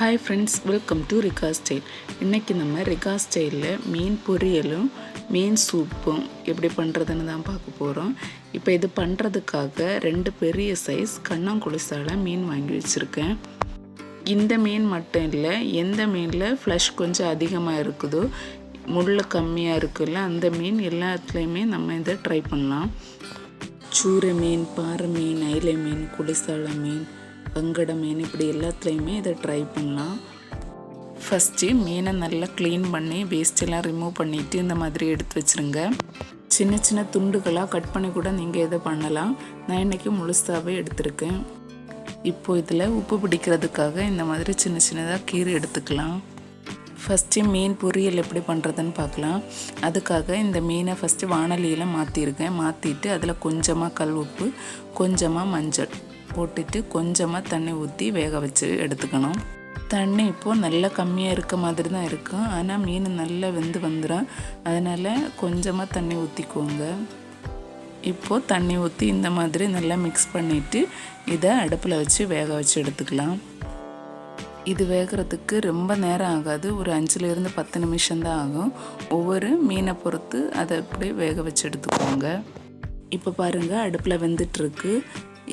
Hi friends, welcome to Rika style. இன்றைக்கி நம்ம ரிகா ஸ்டைலில் மீன் பொரியலும் மீன் சூப்பும் எப்படி பண்ணுறதுன்னு தான் பார்க்க போகிறோம். இப்போ இது பண்ணுறதுக்காக 2 பெரிய சைஸ் கண்ணாங்குளிசால மீன் வாங்கி வச்சுருக்கேன். இந்த மீன் மட்டும் இல்லை, எந்த மீனில் ஃப்ளஷ் கொஞ்சம் அதிகமாக இருக்குதோ, முள் கம்மியாக இருக்குல்ல, அந்த மீன் எல்லாத்துலேயுமே நம்ம இதை ட்ரை பண்ணலாம். சூரை மீன், பாறை மீன், ஐலை மீன், குளிசால மீன், வங்கட மீன், இப்படி எல்லாத்துலேயுமே இதை ட்ரை பண்ணலாம். ஃபஸ்ட்டு மீனை நல்லா க்ளீன் பண்ணி வேஸ்ட்டெல்லாம் ரிமூவ் பண்ணிவிட்டு இந்த மாதிரி எடுத்து வச்சுருங்க. சின்ன சின்ன துண்டுகளாக கட் பண்ணி கூட நீங்கள் இதை பண்ணலாம். நான் இன்றைக்கி முழுசாகவே எடுத்திருக்கேன். இப்போது இதில் உப்பு பிடிக்கிறதுக்காக இந்த மாதிரி சின்ன சின்னதாக கீரை எடுத்துக்கலாம். ஃபஸ்ட்டு மீன் பொரியல் எப்படி பண்ணுறதுன்னு பார்க்கலாம். அதுக்காக இந்த மீனை ஃபஸ்ட்டு வாணலியில் மாற்றிருக்கேன். மாற்றிட்டு அதில் கொஞ்சமாக கல் உப்பு, கொஞ்சமாக மஞ்சள் போட்டுட்டு கொஞ்சமாக தண்ணி ஊற்றி வேக வச்சு எடுத்துக்கணும். தண்ணி இப்போது நல்லா கம்மியாக இருக்க மாதிரி தான் இருக்கும், ஆனால் மீன் நல்லா வெந்து வந்துடும். அதனால் கொஞ்சமாக தண்ணி ஊற்றிக்கோங்க. இப்போது தண்ணி ஊற்றி இந்த மாதிரி நல்லா மிக்ஸ் பண்ணிவிட்டு இதை அடுப்பில் வச்சு வேக வச்சு எடுத்துக்கலாம். இது வேகிறதுக்கு ரொம்ப நேரம் ஆகாது, ஒரு 5லேருந்து 10 நிமிஷம்தான் ஆகும். ஒவ்வொரு மீனை பொறுத்து அதை அப்படியே வேக வச்சு எடுத்துக்கோங்க. இப்போ பாருங்கள், அடுப்பில் வெந்துட்டுருக்கு.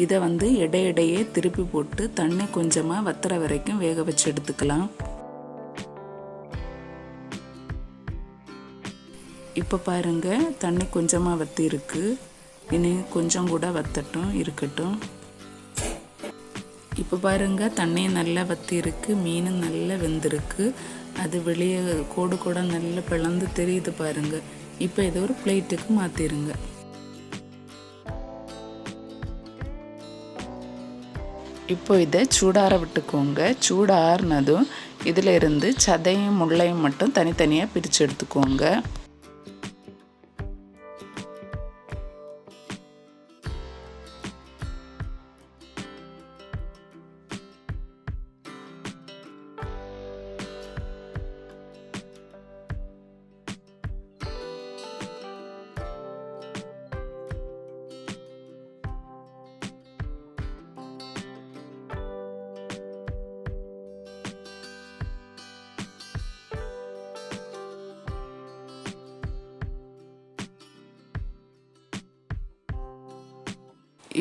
இதை இடையிடையே திருப்பி போட்டு தண்ணி கொஞ்சமாக வத்துற வரைக்கும் வேக வச்சு எடுத்துக்கலாம். இப்போ பாருங்கள், தண்ணி கொஞ்சமாக வத்தி இருக்கு. இனி கொஞ்சம் கூட வத்தட்டும், இருக்கட்டும். இப்போ பாருங்கள், தண்ணி நல்லா வத்தி இருக்கு, மீன் நல்லா வெந்திருக்கு. அது வெளியே கோடு கூட நல்லா பிளந்து தெரியுது பாருங்கள். இப்போ இதை ஒரு பிளேட்டுக்கு மாற்றிடுங்க. இப்போ இதை சூடார விட்டுக்கோங்க. சூடாறினதும் இதில் இருந்து சதையும் முள்ளையும் மட்டும் தனித்தனியாக பிரித்து எடுத்துக்கோங்க.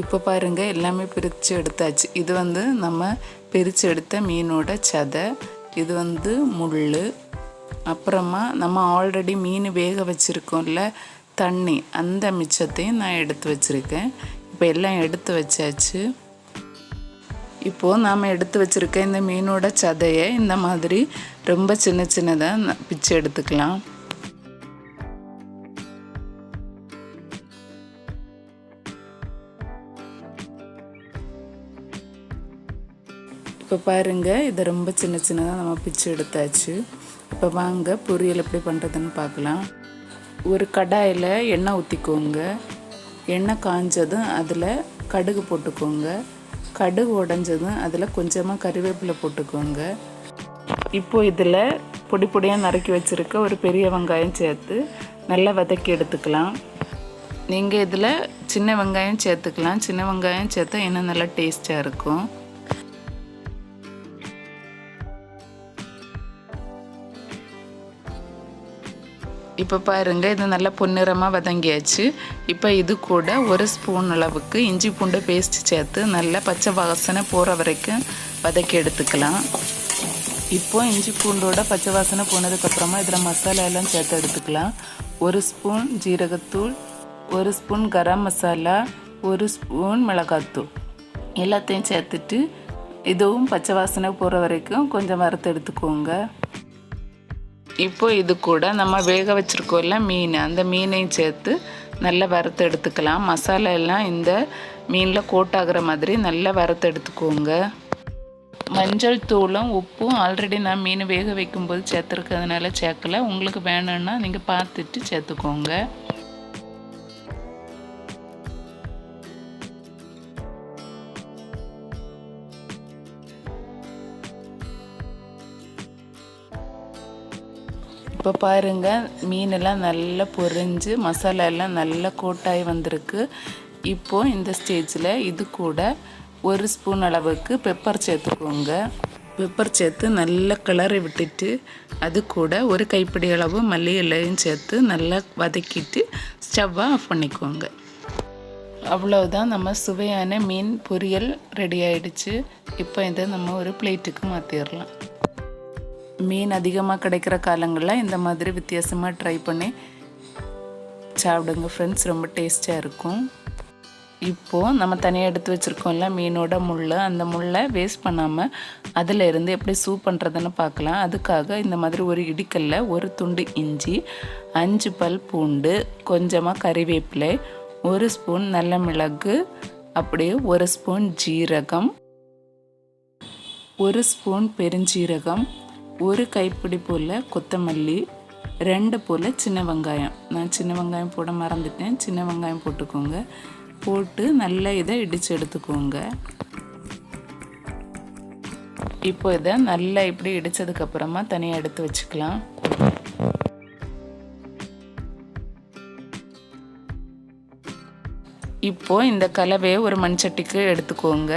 இப்போ பாருங்கள், எல்லாமே பிரித்து எடுத்தாச்சு. இது நம்ம பிரித்து எடுத்த மீனோட சதை, இது முள், அப்புறமா நம்ம ஆல்ரெடி மீன் வேக வச்சுருக்கோம்ல தண்ணி, அந்த மிச்சத்தையும் நான் எடுத்து வச்சுருக்கேன். இப்போ எல்லாம் எடுத்து வச்சாச்சு. இப்போது நாம் எடுத்து வச்சுருக்க இந்த மீனோட சதையை இந்த மாதிரி ரொம்ப சின்ன சின்னதாக பிச்சு எடுத்துக்கலாம். இப்போ பாருங்கள், இதை ரொம்ப சின்ன சின்னதாக நம்ம பிச்சு எடுத்தாச்சு. இப்போ வாங்க பொரியல் எப்படி பண்ணுறதுன்னு பார்க்கலாம். ஒரு கடாயில் எண்ணெய் ஊற்றிக்கோங்க. எண்ணெய் காஞ்சதும் அதில் கடுகு போட்டுக்கோங்க. கடுகு உடஞ்சதும் அதில் கொஞ்சமாக கறிவேப்பிலை போட்டுக்கோங்க. இப்போது இதில் பொடி பொடியாக நறுக்கி வச்சுருக்க ஒரு பெரிய வெங்காயம் சேர்த்து நல்லா வதக்கி எடுத்துக்கலாம். நீங்கள் இதில் சின்ன வெங்காயம் சேர்த்துக்கலாம். சின்ன வெங்காயம் சேர்த்தா இன்னும் நல்லா டேஸ்ட்டாக இருக்கும். இப்போ பாருங்கள், இது நல்லா பொன்னிறமாக வதங்கியாச்சு. இப்போ இது கூட 1 ஸ்பூன் அளவுக்கு இஞ்சி பூண்டு பேஸ்ட் சேர்த்து நல்லா பச்சை வாசனை போகிற வரைக்கும் வதக்கி எடுத்துக்கலாம். இப்போது இஞ்சி பூண்டோட பச்சை வாசனை போனதுக்கப்புறமா இதில் மசாலா எல்லாம் சேர்த்து எடுத்துக்கலாம். 1 ஸ்பூன் ஜீரகத்தூள், 1 ஸ்பூன் கரம் மசாலா, 1 ஸ்பூன் மிளகாத்தூள் எல்லாத்தையும் சேர்த்துட்டு இதுவும் பச்சை வாசனை போகிற வரைக்கும் கொஞ்சம் வறுத்து எடுத்துக்கோங்க. இப்போ இது கூட நம்ம வேக வச்சுருக்கோம்ல மீன், அந்த மீனையும் சேர்த்து நல்லா வறுத்து எடுத்துக்கலாம். மசாலா எல்லாம் இந்த மீனில் கோட்டாகிற மாதிரி நல்லா வறுத்து எடுத்துக்கோங்க. மஞ்சள் தூளும் உப்பும் ஆல்ரெடி நான் மீன் வேக வைக்கும்போது சேர்த்துருக்கிறதுனால சேர்க்கலை. உங்களுக்கு வேணும்னா நீங்கள் பார்த்துட்டு சேர்த்துக்கோங்க. இப்போ பாருங்கள், மீனெல்லாம் நல்லா பொரிஞ்சு மசாலா எல்லாம் நல்லா கோட்டாகி வந்திருக்கு. இப்போது இந்த ஸ்டேஜில் இது கூட 1 ஸ்பூன் அளவுக்கு பெப்பர் சேர்த்துக்கோங்க. பெப்பர் சேர்த்து நல்லா கிளறி விட்டுட்டு அது கூட ஒரு கைப்பிடி அளவு மல்லி இலையும் சேர்த்து நல்லா வதக்கிட்டு ஸ்டவ்வை ஆஃப் பண்ணிக்குவோங்க. அவ்வளவுதான், நம்ம சுவையான மீன் பொரியல் ரெடி ஆயிடுச்சு. இப்போ இதை நம்ம ஒரு பிளேட்டுக்கு மாற்றிடலாம். மீன் அதிகமாக கிடைக்கிற காலங்களில் இந்த மாதிரி வித்தியாசமாக ட்ரை பண்ணி சாப்பிடுங்க ஃப்ரெண்ட்ஸ், ரொம்ப டேஸ்டியாக இருக்கும். இப்போது நம்ம தனியாக எடுத்து வச்சுருக்கோம்ல மீனோட முள், அந்த முள்ளை வேஸ்ட் பண்ணாமல் அதில் இருந்து எப்படி சூப் பண்ணுறதுன்னு பார்க்கலாம். அதுக்காக இந்த மாதிரி ஒரு இடிக்கல்ல ஒரு துண்டு இஞ்சி, 5 பல் பூண்டு, கொஞ்சமாக கறிவேப்பிலை, 1 ஸ்பூன் நல்ல மிளகு, அப்படியே 1 ஸ்பூன் ஜீரகம், 1 ஸ்பூன் பெருஞ்சீரகம், 1 கைப்பிடி போல் கொத்தமல்லி, 2 போல் சின்ன வெங்காயம். நான் சின்ன வெங்காயம் போட மறந்துட்டேன், சின்ன வெங்காயம் போட்டுக்கோங்க. போட்டு நல்லா இதை இடித்து எடுத்துக்கோங்க. இப்போ இதை நல்லா இப்படி இடித்ததுக்கப்புறமா தனியாக எடுத்து வச்சுக்கலாம். இப்போது இந்த கலவையை ஒரு மண்சட்டிக்கு எடுத்துக்கோங்க.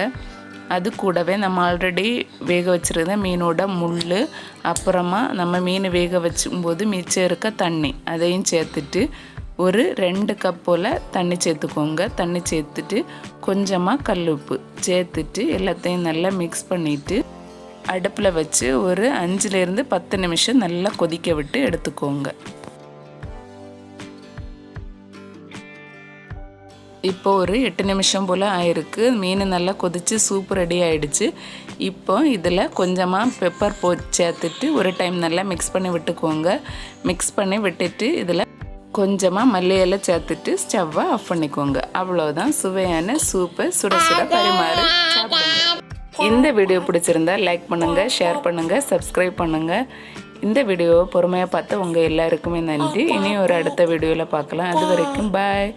அது கூடவே நம்ம ஆல்ரெடி வேக வச்சுருந்த மீனோட முள், அப்புறமா நம்ம மீன் வேக வச்சும்போது மிச்சம் இருக்க தண்ணி அதையும் சேர்த்துட்டு ஒரு 2 கப் போல் தண்ணி சேர்த்துக்கோங்க. தண்ணி சேர்த்துட்டு கொஞ்சமாக கல் உப்பு சேர்த்துட்டு எல்லாத்தையும் நல்லா மிக்ஸ் பண்ணிவிட்டு அடுப்பில் வச்சு ஒரு 5லேருந்து 10 நிமிஷம் நல்லா கொதிக்க விட்டு எடுத்துக்கோங்க. இப்போ ஒரு 8 நிமிஷம் போல் ஆயிருக்கு. மீன் நல்லா கொதித்து சூப் ரெடி ஆகிடுச்சு. இப்போ இதில் கொஞ்சமாக பெப்பர் சேர்த்துட்டு ஒரு டைம் நல்லா மிக்ஸ் பண்ணி விட்டுக்கோங்க. மிக்ஸ் பண்ணி விட்டுட்டு இதில் கொஞ்சமாக மல்லி இலை சேர்த்துட்டு ஸ்டவ்வை ஆஃப் பண்ணிக்கோங்க. அவ்வளோதான், சுவையான சூப்பை சுட சுட பரிமாறி சாப்பிடுங்க. இந்த வீடியோ பிடிச்சிருந்தா லைக் பண்ணுங்கள், ஷேர் பண்ணுங்கள், சப்ஸ்கிரைப் பண்ணுங்கள். இந்த வீடியோவை பொறுமையாக பார்த்து உங்கள் எல்லாருக்குமே நன்றி. இனி ஒரு அடுத்த வீடியோவில் பார்க்கலாம். அது வரைக்கும் பாய்.